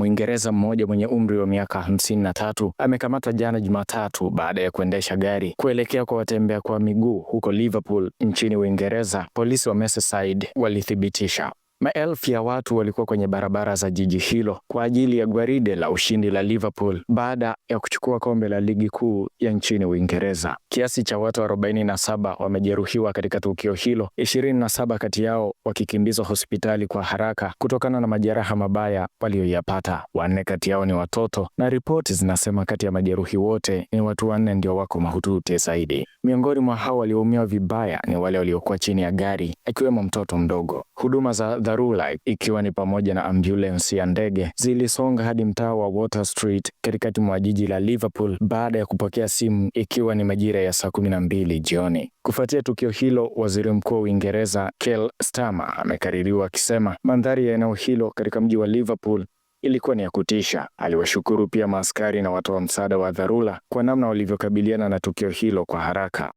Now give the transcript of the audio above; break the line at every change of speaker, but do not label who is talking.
Mwingereza mmoja mwenye umri wa miaka 53 amekamatwa jana Jumatatu baada ya kuendesha gari kuelekea kwa watembea kwa miguu huko Liverpool nchini Uingereza, polisi wa Merseyside walithibitisha. Maelfu ya watu walikuwa kwenye barabara za jiji hilo kwa ajili ya gwaride la ushindi la Liverpool baada ya kuchukua kombe la ligi kuu ya nchini Uingereza. Kiasi cha watu 47 wamejeruhiwa katika tukio hilo, 27 kati yao wakikimbizwa hospitali kwa haraka kutokana na majeraha mabaya walioyapata. 4 kati yao ni watoto na ripoti zinasema kati ya majeruhi wote ni watu 4 ndio wako mahututi zaidi. Miongoni mwa hao walioumia vibaya ni wale waliokuwa chini ya gari, akiwemo mtoto mdogo. Huduma za dharura ikiwa ni pamoja na ambulensi ya ndege zilisonga hadi mtaa wa Water Street katikati mwa jiji la Liverpool baada ya kupokea simu ikiwa ni majira ya saa 12 jioni. Kufuatia tukio hilo, waziri mkuu wa Uingereza Keir Starmer amekaririwa akisema mandhari ya eneo hilo katika mji wa Liverpool ilikuwa ni ya kutisha. Aliwashukuru pia maaskari na watoa msaada wa dharura kwa namna walivyokabiliana na tukio hilo kwa haraka.